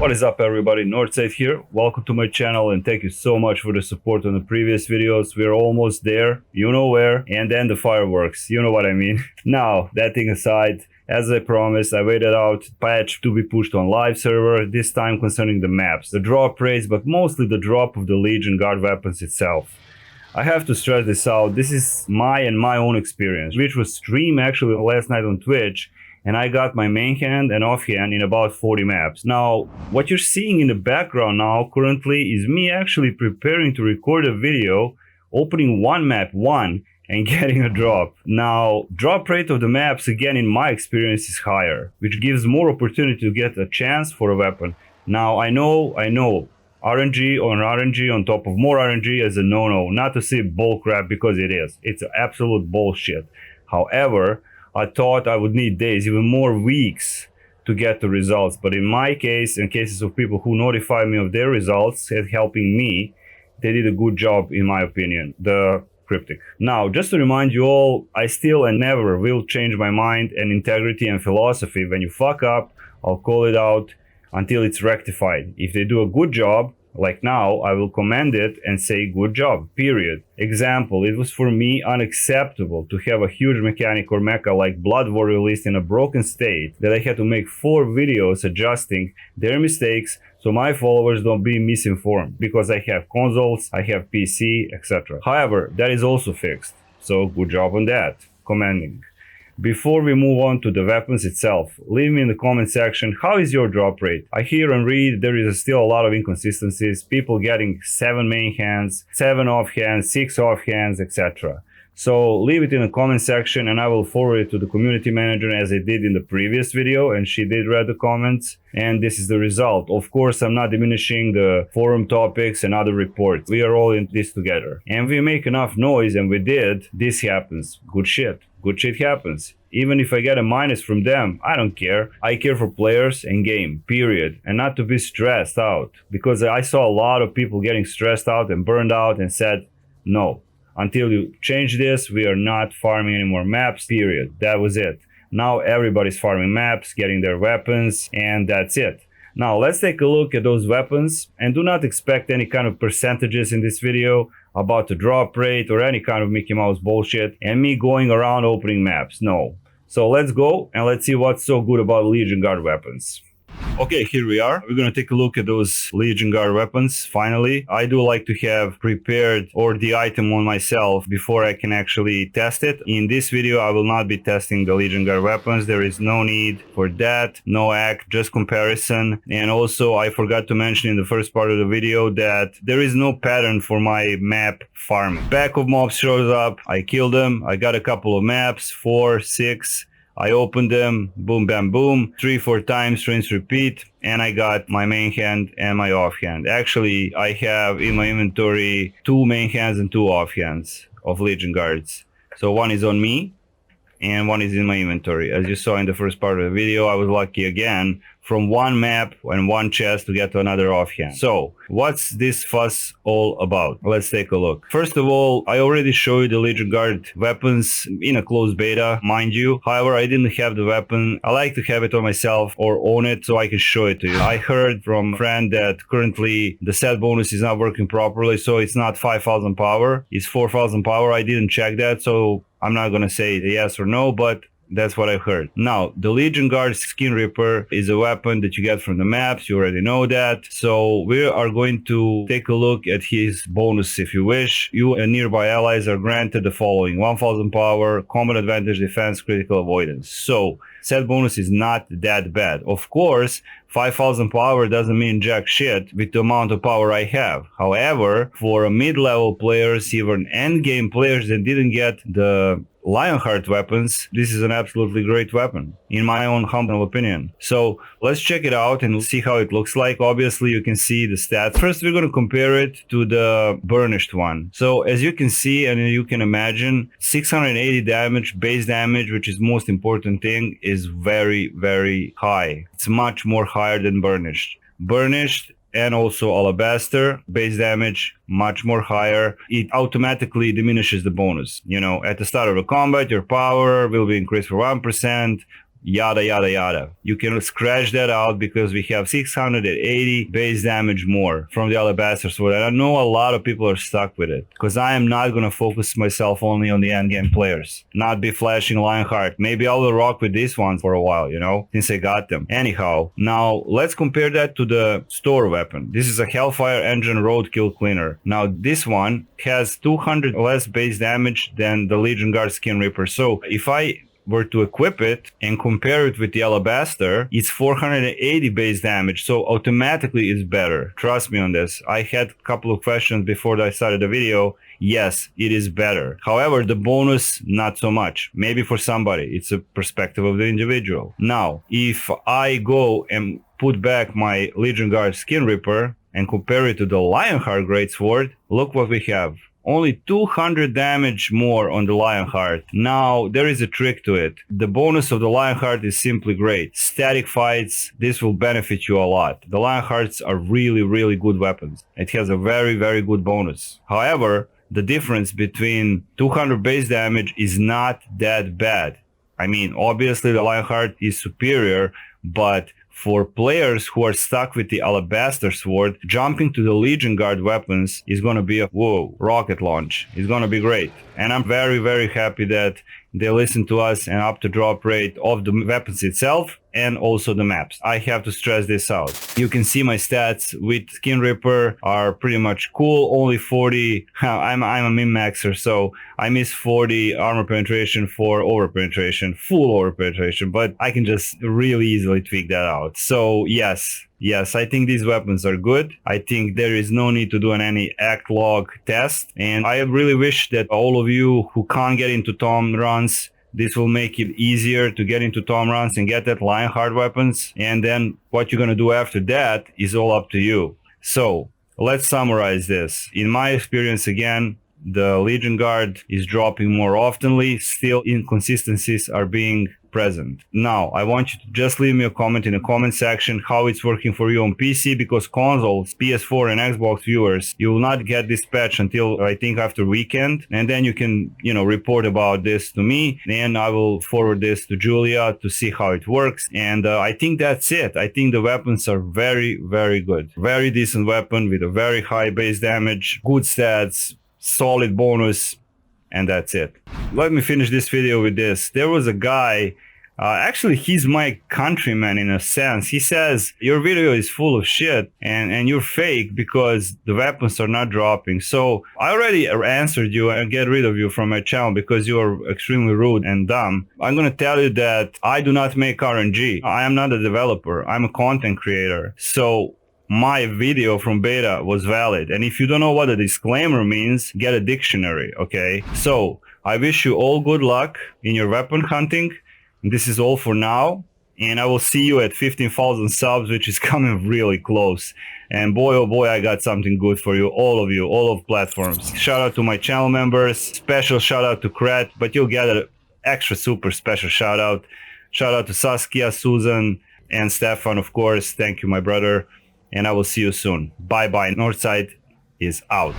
What is up, everybody? Northside here. Welcome to my channel and thank you so much for the support on the previous videos. We're almost there, you know where, and then the fireworks, you know what I mean. Now, that thing aside, as I promised, I waited out patch to be pushed on live server, this time concerning the maps, the drop rates, but mostly the drop of the Legion Guard weapons itself. I have to stress this out, this is my own experience, which was streamed actually last night on Twitch, and I got my main hand and offhand in about 40 maps. Now, what you're seeing in the background now currently is me actually preparing to record a video, opening one map, and getting a drop. Now, drop rate of the maps, again, in my experience, is higher, which gives more opportunity to get a chance for a weapon. Now, I know, RNG on top of more RNG is a no-no, not to say bullcrap, because it is. It's absolute bullshit. However, I thought I would need days, even more weeks, to get the results. But in my case, in cases of people who notify me of their results and helping me, they did a good job, in my opinion. The cryptic. Now, just to remind you all, I still and never will change my mind and integrity and philosophy. When you fuck up, I'll call it out until it's rectified. If they do a good job, like now, I will commend it and say good job, period. Example, it was for me unacceptable to have a huge mechanic or mecha like Blood War released in a broken state that I had to make 4 videos adjusting their mistakes so my followers don't be misinformed, because I have consoles, I have PC, etc. However, that is also fixed, so good job on that, commending. Before we move on to the weapons itself, leave me in the comment section how is your drop rate. I hear and read there is still a lot of inconsistencies, people getting 7 main hands, 7 offhands, 6 offhands, etc. So leave it in the comment section and I will forward it to the community manager as I did in the previous video, and she did read the comments, and this is the result. Of course, I'm not diminishing the forum topics and other reports. We are all in this together. And we make enough noise, and we did, this happens. Good shit. Good shit happens. Even if I get a minus from them, I don't care. I care for players and game, period. And not to be stressed out. Because I saw a lot of people getting stressed out and burned out and said, no. Until you change this, we are not farming any more maps, period. That was it. Now everybody's farming maps, getting their weapons, and that's it. Now let's take a look at those weapons, and do not expect any kind of percentages in this video about the drop rate or any kind of Mickey Mouse bullshit and me going around opening maps. No. So let's go and let's see what's so good about Legion Guard weapons. Okay, here we are. We're gonna take a look at those Legion Guard weapons, finally. I do like to have prepared or the item on myself before I can actually test it. In this video, I will not be testing the Legion Guard weapons. There is no need for that, no act, just comparison. And also, I forgot to mention in the first part of the video that there is no pattern for my map farming. Pack of mobs shows up, I kill them, I got a couple of maps, 4, 6, I opened them, boom, bam, boom, 3-4 times, rinse, repeat, and I got my main hand and my offhand. Actually, I have in my inventory 2 main hands and 2 offhands of Legion Guards. So one is on me, and one is in my inventory. As you saw in the first part of the video, I was lucky again from one map and one chest to get to another offhand. So, what's this fuss all about? Let's take a look. First of all, I already showed you the Legion Guard weapons in a closed beta, mind you. However, I didn't have the weapon. I like to have it on myself or own it so I can show it to you. I heard from a friend that currently the set bonus is not working properly, so it's not 5,000 power, it's 4,000 power. I didn't check that, so I'm not gonna say yes or no, but that's what I've heard. Now, the Legion Guard Skin Ripper is a weapon that you get from the maps. You already know that. So we are going to take a look at his bonus if you wish. You and nearby allies are granted the following: 1000 power, combat advantage, defense, critical avoidance. So set bonus is not that bad. Of course, 5,000 power doesn't mean jack shit with the amount of power I have. However, for a mid-level players, even endgame players that didn't get the Lionheart weapons, this is an absolutely great weapon, in my own humble opinion. So let's check it out and see how it looks like. Obviously, you can see the stats. First, we're going to compare it to the burnished one. So as you can see and you can imagine, 680 damage, base damage, which is most important thing, is very, very high. It's much more higher than burnished. Burnished and also alabaster base damage much more higher. It automatically diminishes the bonus. You know, at the start of the combat, your power will be increased for 1%, yada yada yada. You can scratch that out because we have 680 base damage more from the Alabaster Sword. And I know a lot of people are stuck with it because I am not going to focus myself only on the endgame players, not be flashing Lionheart. Maybe I will rock with this one for a while, you know, since I got them. Anyhow, now let's compare that to the store weapon. This is a Hellfire Engine Roadkill Cleaner. Now this one has 200 less base damage than the Legion Guard Skin Reaper. So if I were to equip it and compare it with the Alabaster, it's 480 base damage, so automatically it's better. Trust me on this. I had a couple of questions before I started the video. Yes, it is better. However, the bonus, not so much. Maybe for somebody, it's a perspective of the individual. Now, if I go and put back my Legion Guard Skin Reaper and compare it to the Lionheart Greatsword, look what we have. Only 200 damage more on the Lionheart. Now, there is a trick to it. The bonus of the Lionheart is simply great. Static fights, this will benefit you a lot. The Lionhearts are really, really good weapons. It has a very, very good bonus. However, the difference between 200 base damage is not that bad. I mean, obviously the Lionheart is superior, but for players who are stuck with the Alabaster Sword, jumping to the Legion Guard weapons is going to be a whoa, rocket launch. It's going to be great. And I'm very, very happy that they listen to us and up the drop rate of the weapons itself and also the maps. I have to stress this out. You can see my stats with Skin Reaper are pretty much cool. Only 40. I'm a min-maxer, so I miss 40 armor penetration for over penetration, full over penetration, but I can just really easily tweak that out. So yes, I think these weapons are good. I think there is no need to do any act log test. And I really wish that all of you who can't get into Tom runs, this will make it easier to get into Tom runs and get that Lionheart weapons. And then what you're going to do after that is all up to you. So let's summarize this. In my experience, again, the Legion Guard is dropping more oftenly. Still, inconsistencies are being present. Now, I want you to just leave me a comment in the comment section how it's working for you on PC, because consoles, PS4 and Xbox viewers, you will not get this patch until I think after weekend, and then you can, report about this to me, and I will forward this to Julia to see how it works. And I think that's it. I think the weapons are very, very good. Very decent weapon with a very high base damage, good stats, solid bonus, and that's it. Let me finish this video with this. There was a guy, actually he's my countryman in a sense. He says, your video is full of shit and you're fake because the weapons are not dropping. So I already answered you and get rid of you from my channel because you are extremely rude and dumb. I'm gonna tell you that I do not make RNG. I am not a developer. I'm a content creator. So my video from beta was valid. And if you don't know what a disclaimer means, get a dictionary, okay? So I wish you all good luck in your weapon hunting. This is all for now. And I will see you at 15,000 subs, which is coming really close. And boy, oh boy, I got something good for you, all of platforms. Shout out to my channel members. Special shout out to Krat, but you'll get an extra super special shout out. Shout out to Saskia, Susan, and Stefan, of course. Thank you, my brother. And I will see you soon. Bye-bye. Northside is out.